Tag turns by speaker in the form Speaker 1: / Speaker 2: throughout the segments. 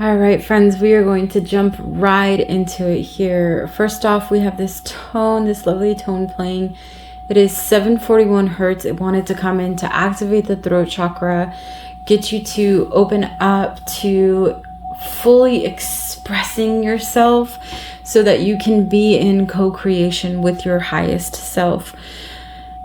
Speaker 1: All right, friends, we are going to jump right into it here. First off, we have this tone, this lovely tone playing. It is 741 hertz. It wanted to come in to activate the throat chakra, get you to open up to fully expressing yourself so that you can be in co-creation with your highest self.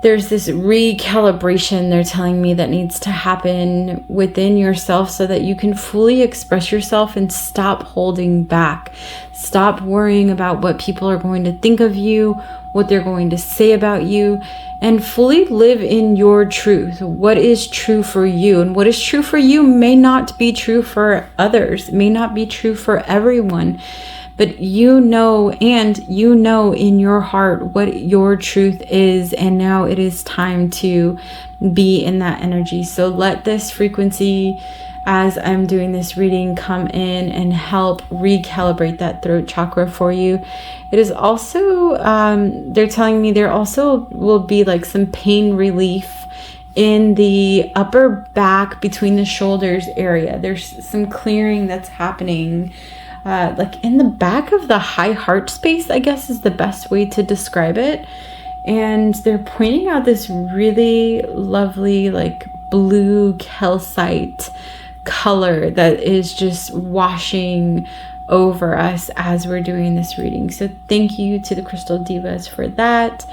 Speaker 1: There's this recalibration they're telling me that needs to happen within yourself so that you can fully express yourself and stop holding back. Stop worrying about what people are going to think of you, what they're going to say about you, and fully live in your truth. What is true for you? And what is true for you may not be true for others, may not be true for everyone. But you know in your heart what your truth is, and now it is time to be in that energy. So let this frequency, as I'm doing this reading, come in and help recalibrate that throat chakra for you. It is also, they're telling me there also will be like some pain relief in the upper back between the shoulders area. There's some clearing that's happening. Like in the back of the high heart space, I guess is the best way to describe it. And they're pointing out this really lovely, like blue calcite color that is just washing over us as we're doing this reading. So thank you to the Crystal Divas for that.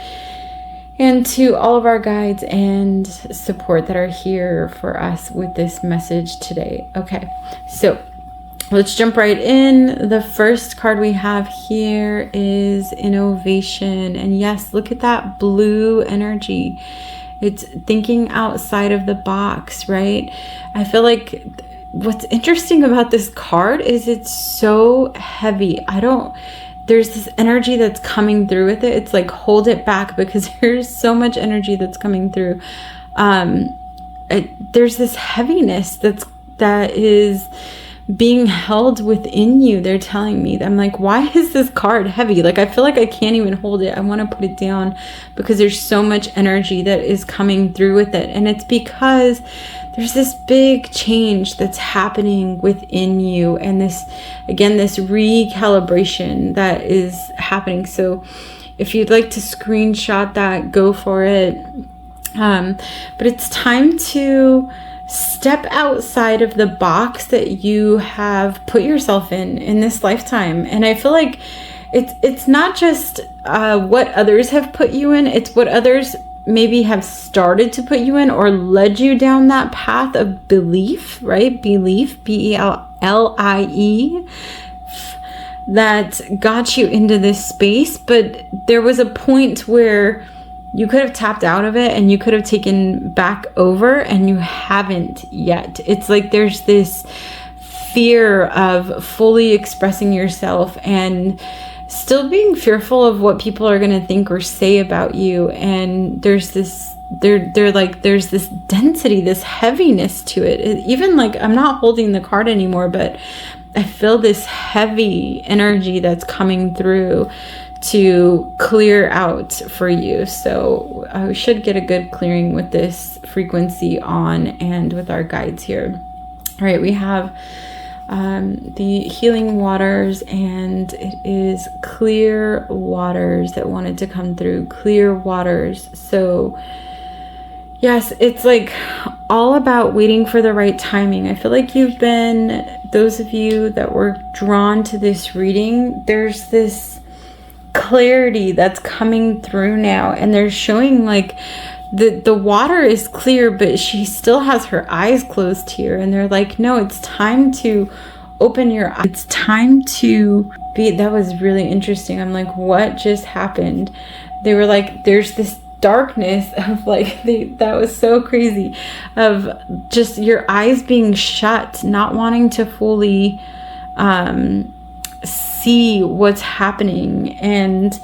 Speaker 1: And to all of our guides and support that are here for us with this message today. Okay, so let's jump right in. The first card we have here is Innovation. And yes, look at that blue energy. It's thinking outside of the box, right? I feel like what's interesting about this card is it's so heavy. There's this energy that's coming through with it. It's like, hold it back because there's so much energy that's coming through. There's this heaviness that is being held within you. They're telling me. I'm like, why is this card heavy? Like, I feel like I can't even hold it. I want to put it down because there's so much energy that is coming through with it. And it's because there's this big change that's happening within you. And this recalibration that is happening. So if you'd like to screenshot that, go for it. But it's time to step outside of the box that you have put yourself in this lifetime. And I feel like it's not just what others have put you in, it's what others maybe have started to put you in or led you down that path of belief, right? Belief, B-E-L-L-I-E, that got you into this space. But there was a point where you could have tapped out of it and you could have taken back over, and you haven't yet. It's like there's this fear of fully expressing yourself and still being fearful of what people are going to think or say about you. And there's this, there's this density, this heaviness to it. Even like, I'm not holding the card anymore, but I feel this heavy energy that's coming through to clear out for you. So I should get a good clearing with this frequency on and with our guides here. All right, we have the healing waters, and it is clear waters that wanted to come through. Clear waters. So yes, it's like all about waiting for the right timing. I feel like you've been, those of you that were drawn to this reading, there's this clarity that's coming through now, and they're showing like the water is clear, but she still has her eyes closed here, and they're like, no, it's time to open your eyes. It's time to be. That was really interesting. I'm like, what just happened? They were like, there's this darkness of like, that was so crazy, of just your eyes being shut, not wanting to fully see what's happening. And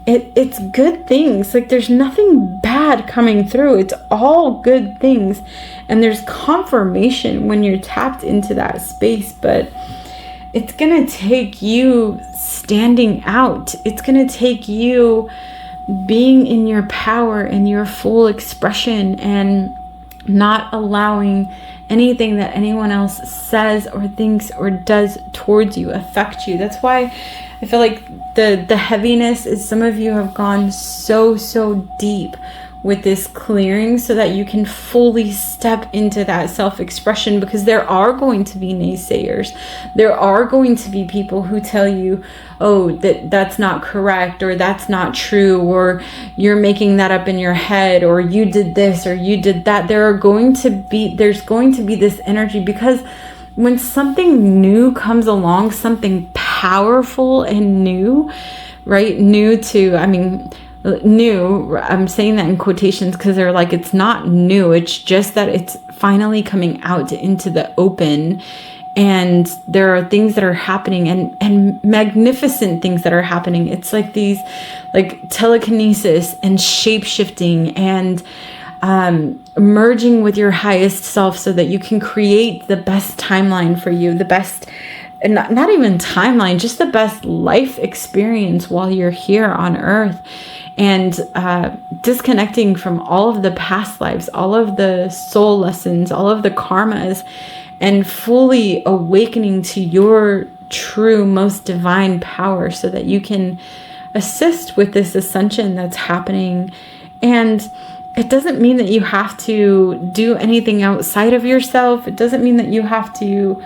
Speaker 1: it's good things. Like, there's nothing bad coming through. It's all good things. And there's confirmation when you're tapped into that space. But it's going to take you standing out. It's going to take you being in your power and your full expression and not allowing anything that anyone else says or thinks or does towards you affect you. That's why I feel like the heaviness is some of you have gone so deep with this clearing so that you can fully step into that self-expression, because there are going to be naysayers. There are going to be people who tell you, oh, that's not correct, or that's not true, or you're making that up in your head, or you did this or you did that. There's going to be this energy, because when something new comes along, something powerful and new, right? New, I'm saying that in quotations because they're like, it's not new. It's just that it's finally coming out into the open. And there are things that are happening, and magnificent things that are happening. It's like these, like telekinesis and shape-shifting and merging with your highest self so that you can create the best timeline for you, the best, and not even timeline, just the best life experience while you're here on earth. And disconnecting from all of the past lives, all of the soul lessons, all of the karmas, and fully awakening to your true, most divine power so that you can assist with this ascension that's happening. And it doesn't mean that you have to do anything outside of yourself. It doesn't mean that you have to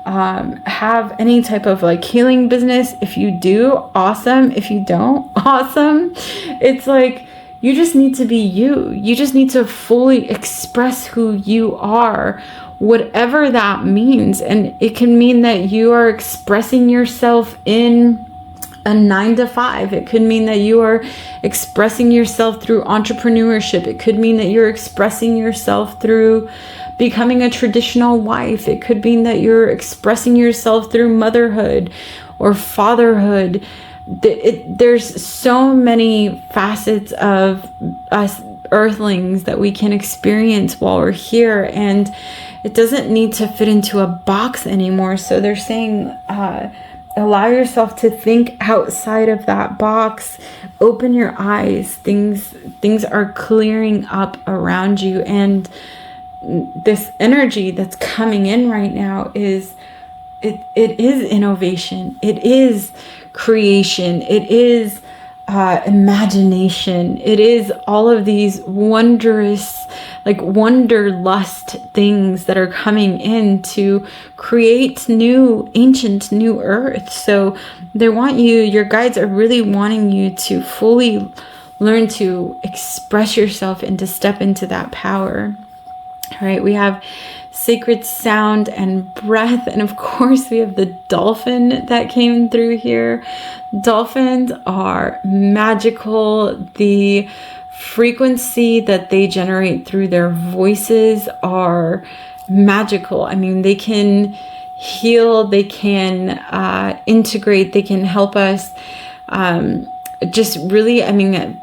Speaker 1: have any type of like healing business. If you do, awesome. If you don't, awesome. It's like, you just need to be you. You just need to fully express who you are, whatever that means. And it can mean that you are expressing yourself in a 9-to-5. It could mean that you are expressing yourself through entrepreneurship. It could mean that you're expressing yourself through becoming a traditional wife. It could mean that you're expressing yourself through motherhood or fatherhood. There's so many facets of us earthlings that we can experience while we're here, and it doesn't need to fit into a box anymore. So they're saying, allow yourself to think outside of that box. Open your eyes. Things are clearing up around you, and this energy that's coming in right now is innovation. It is creation. It is imagination. It is all of these wondrous, like wanderlust things that are coming in to create ancient new earth. So they want you, your guides are really wanting you to fully learn to express yourself and to step into that power. All right, we have sacred sound and breath, and of course we have the dolphin that came through here. Dolphins are magical. The frequency that they generate through their voices are magical. I mean, they can heal, they can integrate, they can help us just really, I mean,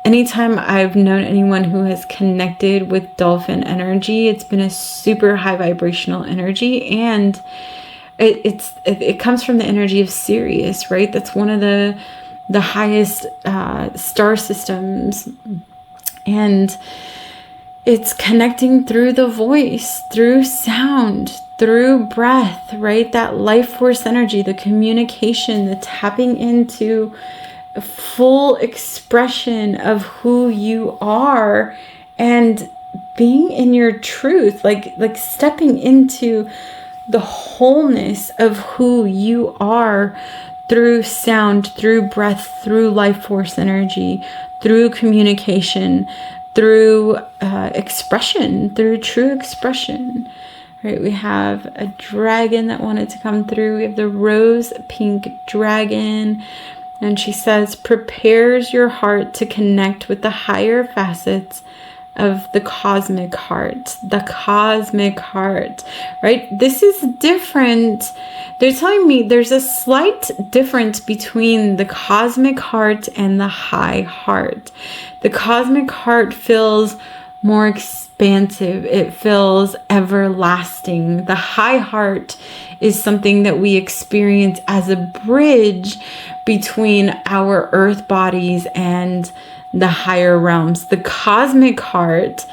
Speaker 1: anytime I've known anyone who has connected with dolphin energy, it's been a super high vibrational energy, and it comes from the energy of Sirius, right? That's one of the highest star systems, and it's connecting through the voice, through sound, through breath, right? That life force energy, the communication, the tapping into full expression of who you are and being in your truth, like stepping into the wholeness of who you are through sound, through breath, through life force energy, through communication, through expression, through true expression. Right, we have a dragon that wanted to come through. We have the rose pink dragon. And she says, prepares your heart to connect with the higher facets of the cosmic heart. The cosmic heart, right? This is different. They're telling me there's a slight difference between the cosmic heart and the high heart. The cosmic heart feels more expansive. It feels everlasting. The high heart is something that we experience as a bridge between our earth bodies and the higher realms. The cosmic heart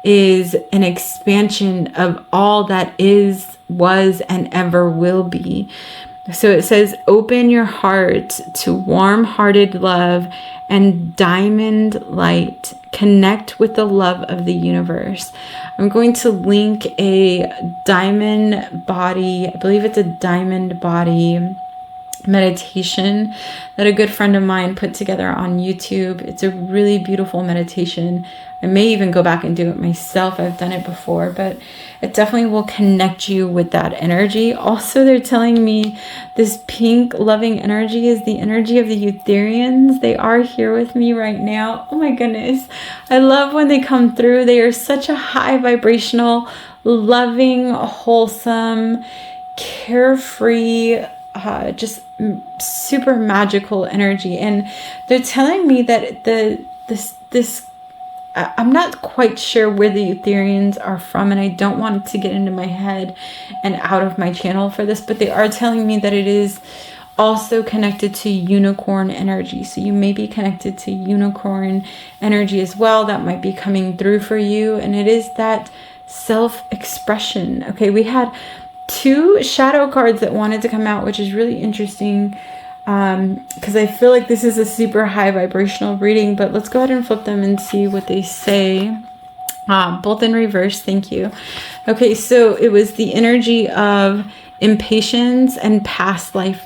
Speaker 1: is an expansion of all that is, was, and ever will be. So it says, open your heart to warm-hearted love and diamond light. Connect with the love of the universe. I'm going to link a diamond body, I believe it's a diamond body meditation that a good friend of mine put together on YouTube. It's a really beautiful meditation. I may even go back and do it myself. I've done it before, but it definitely will connect you with that energy. Also, they're telling me this pink loving energy is the energy of the Eutherians. They are here with me right now. Oh my goodness. I love when they come through. They are such a high vibrational, loving, wholesome, carefree, just super magical energy. And they're telling me that this I'm not quite sure where the Eutherians are from, and I don't want to get into my head and out of my channel for this, but they are telling me that it is also connected to unicorn energy. So you may be connected to unicorn energy as well. That might be coming through for you, and it is that self-expression. Okay, we had 2 shadow cards that wanted to come out, which is really interesting, because I feel like this is a super high vibrational reading. But let's go ahead and flip them and see what they say. Both in reverse. Thank you. Okay, so it was the energy of impatience and past life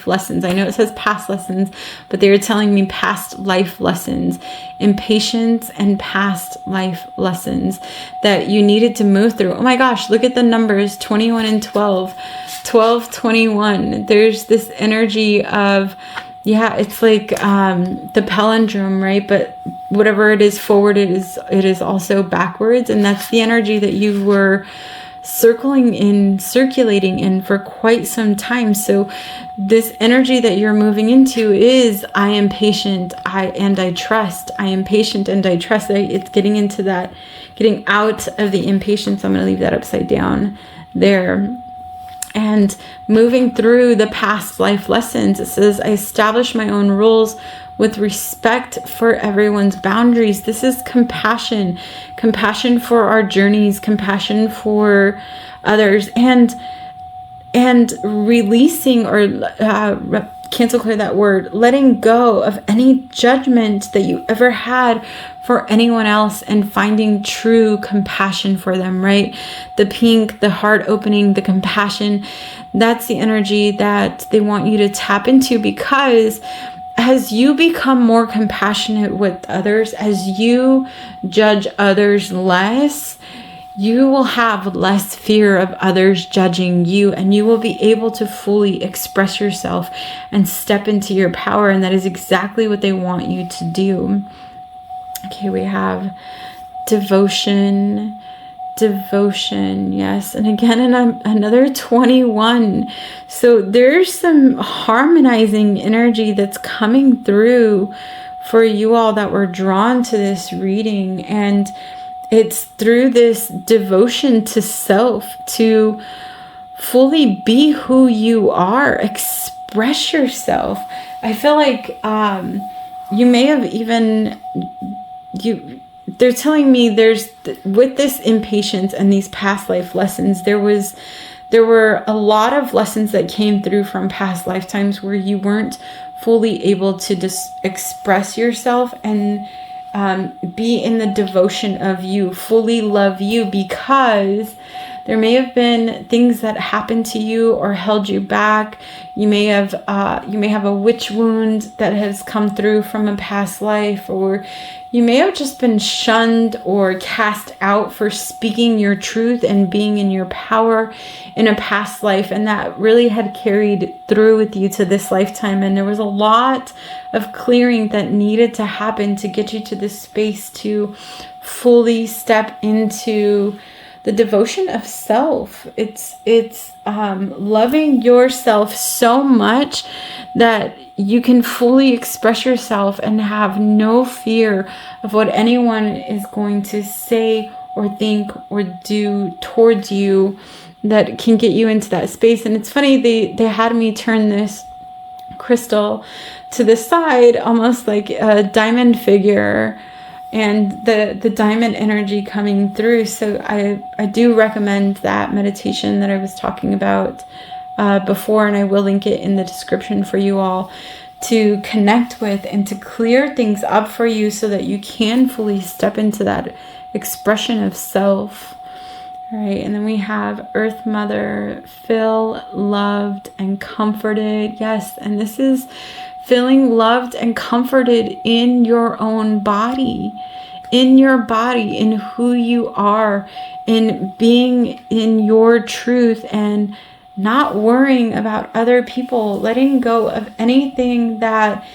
Speaker 1: lessons. I know it says past lessons, but they were telling me past life lessons, impatience and past life lessons that you needed to move through. Oh my gosh, look at the numbers, 21 and 12, 12, 21. There's this energy of, yeah, it's like the palindrome, right? But whatever it is forward, it is also backwards. And that's the energy that you were circulating in for quite some time. So this energy that you're moving into is, I am patient, I trust. I am patient and I trust. It's getting into that, getting out of the impatience. I'm going to leave that upside down there. And moving through the past life lessons, it says, I establish my own rules with respect for everyone's boundaries. This is compassion for our journeys, compassion for others, and releasing, or cancel clear that word, letting go of any judgment that you ever had for anyone else and finding true compassion for them, right? The pink, the heart opening, the compassion, that's the energy that they want you to tap into, because as you become more compassionate with others, as you judge others less, you will have less fear of others judging you, and you will be able to fully express yourself and step into your power. And that is exactly what they want you to do. Okay, we have devotion, yes, and again another 21. So there's some harmonizing energy that's coming through for you all that were drawn to this reading, and it's through this devotion to self, to fully be who you are, express yourself. I feel like you may have even they're telling me there's, with this impatience and these past life lessons, there were a lot of lessons that came through from past lifetimes where you weren't fully able to just express yourself and be in the devotion of you, fully love you, because there may have been things that happened to you or held you back. You may have a witch wound that has come through from a past life, or you may have just been shunned or cast out for speaking your truth and being in your power in a past life. And that really had carried through with you to this lifetime. And there was a lot of clearing that needed to happen to get you to this space to fully step into the devotion of self. It's loving yourself so much that you can fully express yourself and have no fear of what anyone is going to say or think or do towards you, that can get you into that space. And it's funny, they had me turn this crystal to the side, almost like a diamond figure, and the diamond energy coming through. So I do recommend that meditation that I was talking about before, and I will link it in the description for you all to connect with and to clear things up for you so that you can fully step into that expression of self. All right, and then we have Earth Mother, feel loved and comforted. Yes, and this is feeling loved and comforted in your own body, in who you are, in being in your truth, and not worrying about other people, letting go of anything that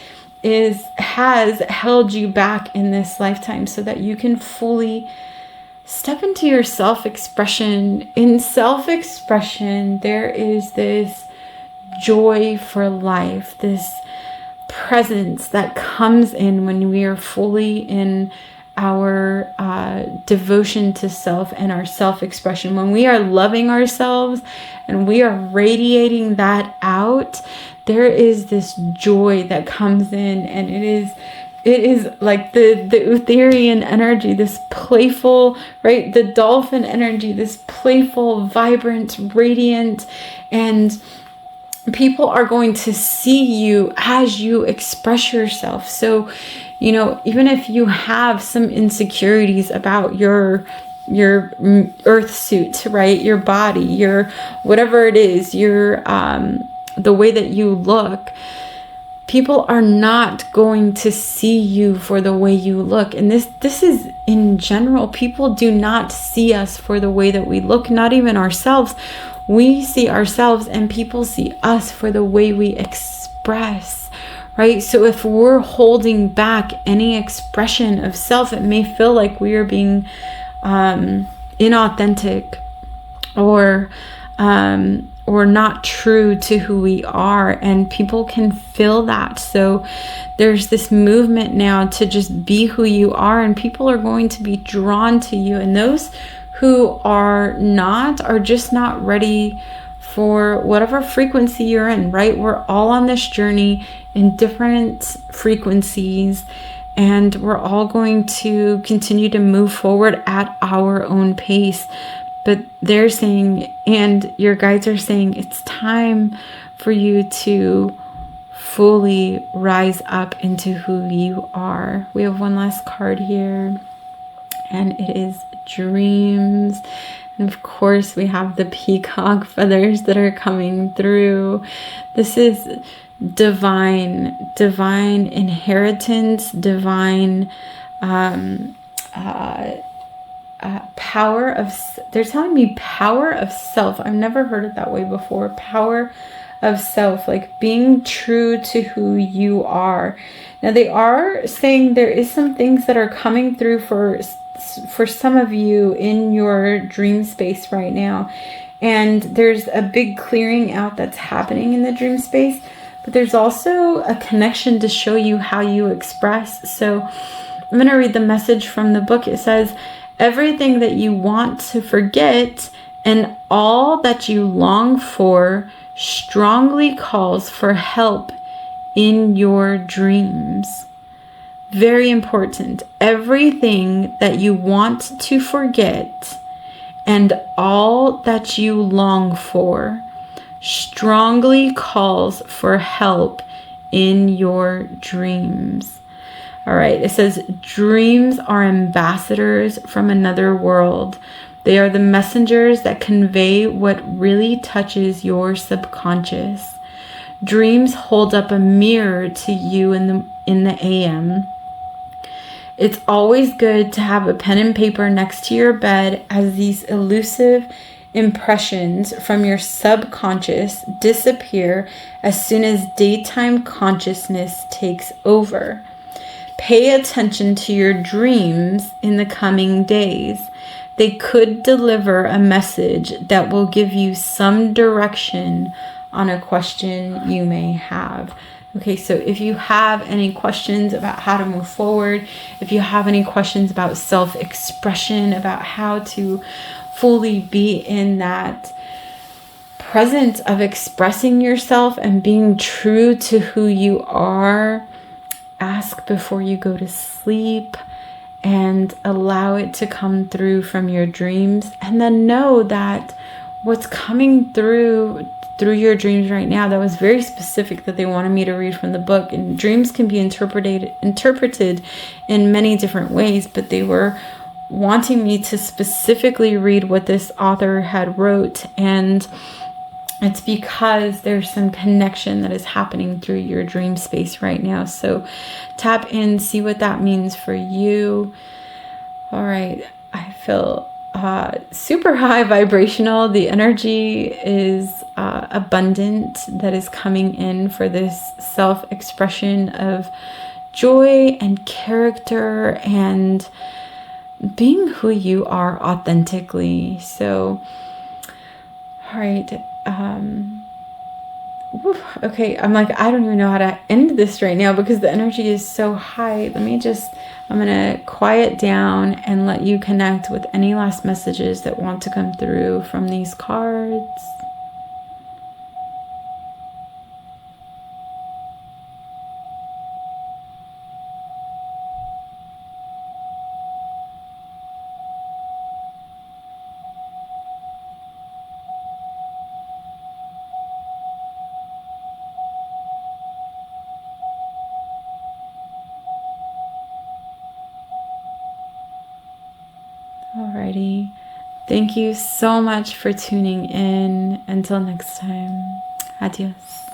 Speaker 1: has held you back in this lifetime so that you can fully step into your self-expression. In self-expression, there is this joy for life, this presence that comes in when we are fully in our devotion to self and our self-expression. When we are loving ourselves and we are radiating that out, there is this joy that comes in, and it is like the Etherian energy, this playful, right? The dolphin energy, this playful, vibrant, radiant, and people are going to see you as you express yourself. So, even if you have some insecurities about your earth suit, right? Your body, your whatever it is, your the way that you look, people are not going to see you for the way you look. And this is in general. People do not see us for the way that we look, not even ourselves. We see ourselves and people see us for the way we express, right? So if we're holding back any expression of self, it may feel like we are being inauthentic or not true to who we are, and people can feel that. So there's this movement now to just be who you are, and people are going to be drawn to you, and those who are just not ready for whatever frequency you're in, right? We're all on this journey in different frequencies, and we're all going to continue to move forward at our own pace. But they're saying, and your guides are saying, it's time for you to fully rise up into who you are. We have one last card here, and it is dreams. And of course, we have the peacock feathers that are coming through. This is divine inheritance, divine power of, they're telling me power of self. I've never heard it that way before. Power of self, like being true to who you are. Now they are saying there is some things that are coming through for some of you in your dream space right now. And there's a big clearing out that's happening in the dream space, but there's also a connection to show you how you express. So I'm going to read the message from the book. It says, everything that you want to forget and all that you long for strongly calls for help in your dreams. Very important. Everything that you want to forget and all that you long for strongly calls for help in your dreams. All right, it says, dreams are ambassadors from another world. They are the messengers that convey what really touches your subconscious. Dreams hold up a mirror to you in the AM. It's always good to have a pen and paper next to your bed, as these elusive impressions from your subconscious disappear as soon as daytime consciousness takes over. Pay attention to your dreams in the coming days. They could deliver a message that will give you some direction on a question you may have. Okay, so if you have any questions about how to move forward, if you have any questions about self-expression, about how to fully be in that presence of expressing yourself and being true to who you are, ask before you go to sleep. and allow it to come through from your dreams. And then know that what's coming through your dreams right now, that was very specific, that they wanted me to read from the book. And dreams can be interpreted in many different ways, but they were wanting me to specifically read what this author had wrote. And it's because there's some connection that is happening through your dream space right now. So tap in, see what that means for you. All right, I feel super high vibrational. The energy is abundant that is coming in for this self-expression of joy and character and being who you are authentically. So, all right. Okay, I'm like, I don't even know how to end this right now because the energy is so high. I'm gonna quiet down and let you connect with any last messages that want to come through from these cards. Alrighty. Thank you so much for tuning in. Until next time. Adios.